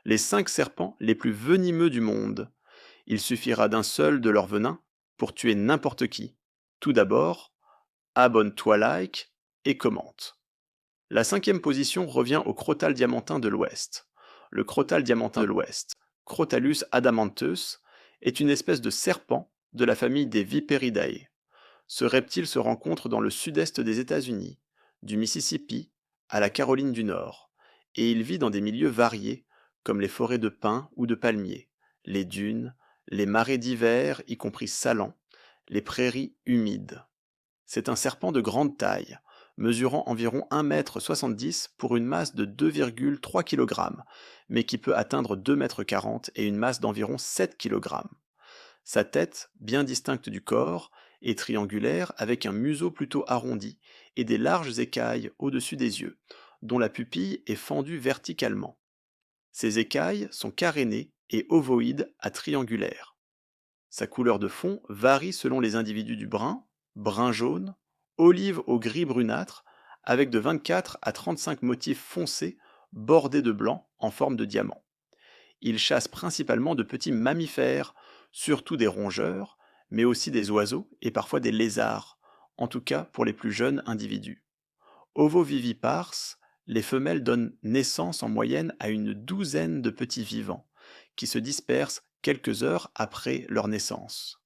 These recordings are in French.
les 5 serpents les plus venimeux du monde. Il suffira d'un seul de leur venin pour tuer n'importe qui. Tout d'abord, abonne-toi, like et commente. La cinquième position revient au crotal diamantin de l'Ouest. Le crotal diamantin de l'Ouest, Crotalus adamanteus, est une espèce de serpent de la famille des Viperidae. Ce reptile se rencontre dans le sud-est des États-Unis, du Mississippi à la Caroline du Nord, et il vit dans des milieux variés, comme les forêts de pins ou de palmiers, les dunes, les marais d'hiver, y compris salants, les prairies humides. C'est un serpent de grande taille, mesurant environ 1,70 m pour une masse de 2,3 kg, mais qui peut atteindre 2,40 m et une masse d'environ 7 kg. Sa tête, bien distincte du corps, est triangulaire avec un museau plutôt arrondi et des larges écailles au-dessus des yeux, dont la pupille est fendue verticalement. Ces écailles sont carénées et ovoïdes à triangulaires. Sa couleur de fond varie selon les individus du brun-jaune, olive au gris brunâtre, avec de 24 à 35 motifs foncés bordés de blanc en forme de diamant. Il chasse principalement de petits mammifères, surtout des rongeurs, mais aussi des oiseaux et parfois des lézards, en tout cas pour les plus jeunes individus. Ovovivipares, les femelles donnent naissance en moyenne à une douzaine de petits vivants, qui se dispersent quelques heures après leur naissance.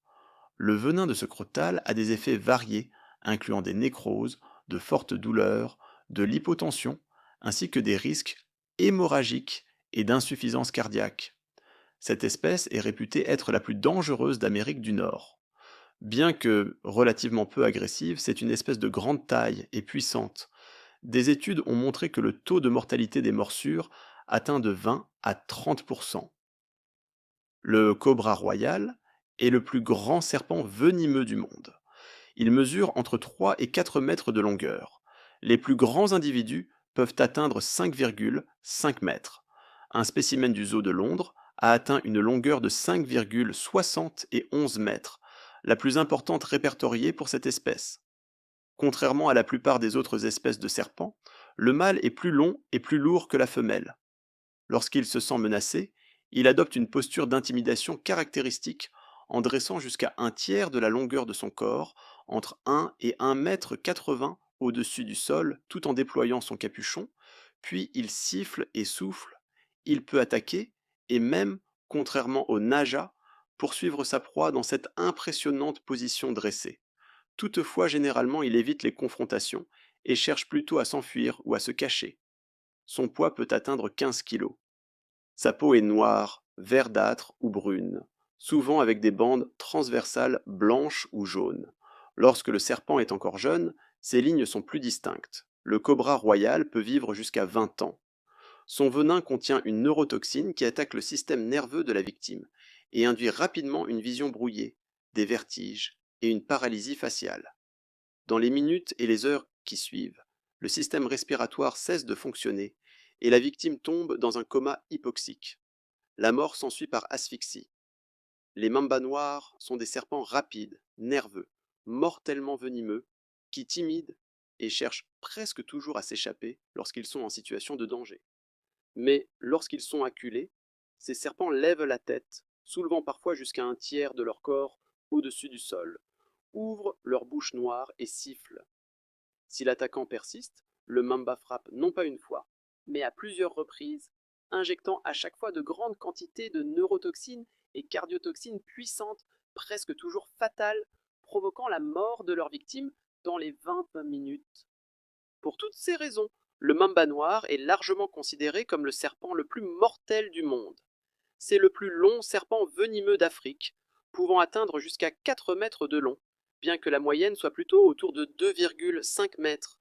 Le venin de ce crotal a des effets variés, incluant des nécroses, de fortes douleurs, de l'hypotension, ainsi que des risques hémorragiques et d'insuffisance cardiaque. Cette espèce est réputée être la plus dangereuse d'Amérique du Nord. Bien que relativement peu agressive, c'est une espèce de grande taille et puissante. Des études ont montré que le taux de mortalité des morsures atteint de 20 à 30%. Le cobra royal est le plus grand serpent venimeux du monde. Il mesure entre 3 et 4 mètres de longueur. Les plus grands individus peuvent atteindre 5,5 mètres. Un spécimen du zoo de Londres a atteint une longueur de 5,71 mètres, la plus importante répertoriée pour cette espèce. Contrairement à la plupart des autres espèces de serpents, le mâle est plus long et plus lourd que la femelle. Lorsqu'il se sent menacé, il adopte une posture d'intimidation caractéristique en dressant jusqu'à un tiers de la longueur de son corps, entre 1 et 1,80 m au-dessus du sol, tout en déployant son capuchon, puis il siffle et souffle. Il peut attaquer, et même, contrairement au naja, poursuivre sa proie dans cette impressionnante position dressée. Toutefois, généralement, il évite les confrontations et cherche plutôt à s'enfuir ou à se cacher. Son poids peut atteindre 15 kg. Sa peau est noire, verdâtre ou brune, souvent avec des bandes transversales blanches ou jaunes. Lorsque le serpent est encore jeune, ses lignes sont plus distinctes. Le cobra royal peut vivre jusqu'à 20 ans. Son venin contient une neurotoxine qui attaque le système nerveux de la victime et induit rapidement une vision brouillée, des vertiges et une paralysie faciale. Dans les minutes et les heures qui suivent, le système respiratoire cesse de fonctionner et la victime tombe dans un coma hypoxique. La mort s'ensuit par asphyxie. Les mambas noirs sont des serpents rapides, nerveux, mortellement venimeux, qui timident et cherchent presque toujours à s'échapper lorsqu'ils sont en situation de danger. Mais lorsqu'ils sont acculés, ces serpents lèvent la tête, soulevant parfois jusqu'à un tiers de leur corps au-dessus du sol, ouvrent leur bouche noire et sifflent. Si l'attaquant persiste, le mamba frappe non pas une fois, mais à plusieurs reprises, injectant à chaque fois de grandes quantités de neurotoxines et cardiotoxines puissantes, presque toujours fatales, provoquant la mort de leur victime dans les 20 minutes. Pour toutes ces raisons, le mamba noir est largement considéré comme le serpent le plus mortel du monde. C'est le plus long serpent venimeux d'Afrique, pouvant atteindre jusqu'à 4 mètres de long, bien que la moyenne soit plutôt autour de 2,5 mètres.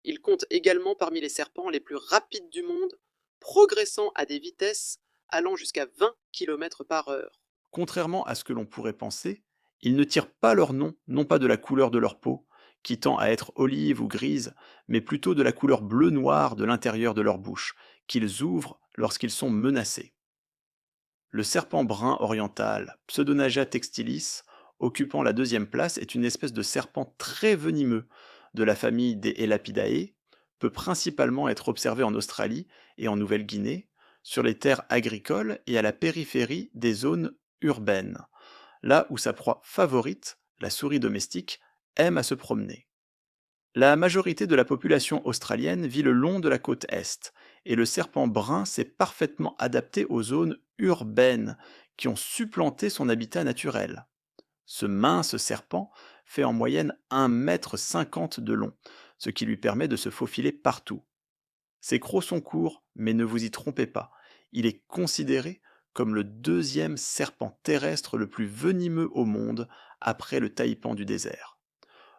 Il compte également parmi les serpents les plus rapides du monde, progressant à des vitesses allant jusqu'à 20 km par heure. Contrairement à ce que l'on pourrait penser, ils ne tirent pas leur nom, non pas de la couleur de leur peau, qui tend à être olive ou grise, mais plutôt de la couleur bleu-noir de l'intérieur de leur bouche, qu'ils ouvrent lorsqu'ils sont menacés. Le serpent brun oriental, Pseudonaga textilis, occupant la deuxième place, est une espèce de serpent très venimeux de la famille des Elapidae, peut principalement être observé en Australie et en Nouvelle-Guinée, sur les terres agricoles et à la périphérie des zones urbaines, là où sa proie favorite, la souris domestique, aime à se promener. La majorité de la population australienne vit le long de la côte est, et le serpent brun s'est parfaitement adapté aux zones urbaines qui ont supplanté son habitat naturel. Ce mince serpent fait en moyenne 1,50 m de long, ce qui lui permet de se faufiler partout. Ses crocs sont courts, mais ne vous y trompez pas, il est considéré comme le deuxième serpent terrestre le plus venimeux au monde après le taipan du désert.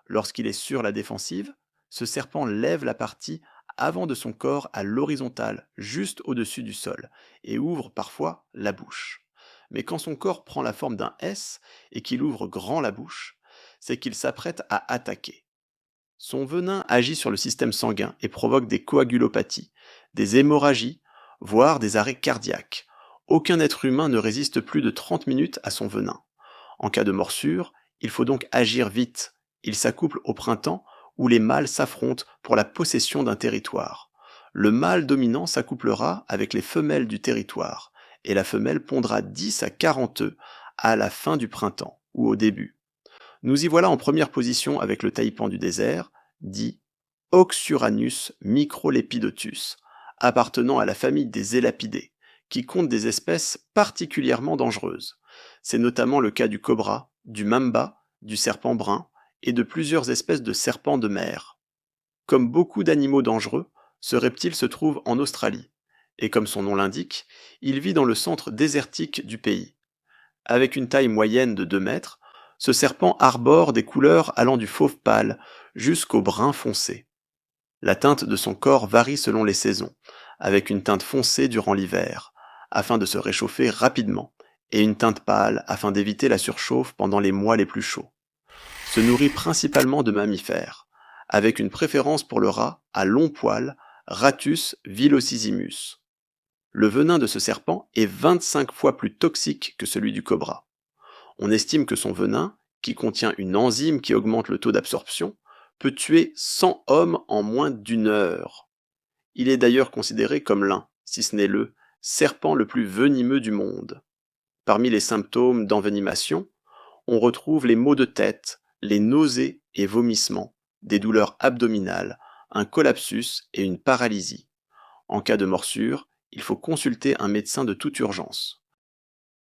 Lorsqu'il est sur la défensive, ce serpent lève la partie avant de son corps à l'horizontale, juste au-dessus du sol, et ouvre parfois la bouche. Mais quand son corps prend la forme d'un S et qu'il ouvre grand la bouche, c'est qu'il s'apprête à attaquer. Son venin agit sur le système sanguin et provoque des coagulopathies, des hémorragies, voire des arrêts cardiaques. Aucun être humain ne résiste plus de 30 minutes à son venin. En cas de morsure, il faut donc agir vite. Il s'accouple au printemps où les mâles s'affrontent pour la possession d'un territoire. Le mâle dominant s'accouplera avec les femelles du territoire, et la femelle pondra 10 à 40 œufs à la fin du printemps ou au début. Nous y voilà en première position avec le taipan du désert, dit Oxyuranus microlepidotus, appartenant à la famille des élapidés, qui compte des espèces particulièrement dangereuses. C'est notamment le cas du cobra, du mamba, du serpent brun et de plusieurs espèces de serpents de mer. Comme beaucoup d'animaux dangereux, ce reptile se trouve en Australie, et comme son nom l'indique, il vit dans le centre désertique du pays. Avec une taille moyenne de 2 mètres, ce serpent arbore des couleurs allant du fauve pâle jusqu'au brun foncé. La teinte de son corps varie selon les saisons, avec une teinte foncée durant l'hiver, afin de se réchauffer rapidement, et une teinte pâle afin d'éviter la surchauffe pendant les mois les plus chauds. Se nourrit principalement de mammifères, avec une préférence pour le rat à long poil, Ratus vilocissimus. Le venin de ce serpent est 25 fois plus toxique que celui du cobra. On estime que son venin, qui contient une enzyme qui augmente le taux d'absorption, peut tuer 100 hommes en moins d'1 heure. Il est d'ailleurs considéré comme l'un, si ce n'est le, serpent le plus venimeux du monde. Parmi les symptômes d'envenimation, on retrouve les maux de tête, les nausées et vomissements, des douleurs abdominales, un collapsus et une paralysie. En cas de morsure, il faut consulter un médecin de toute urgence.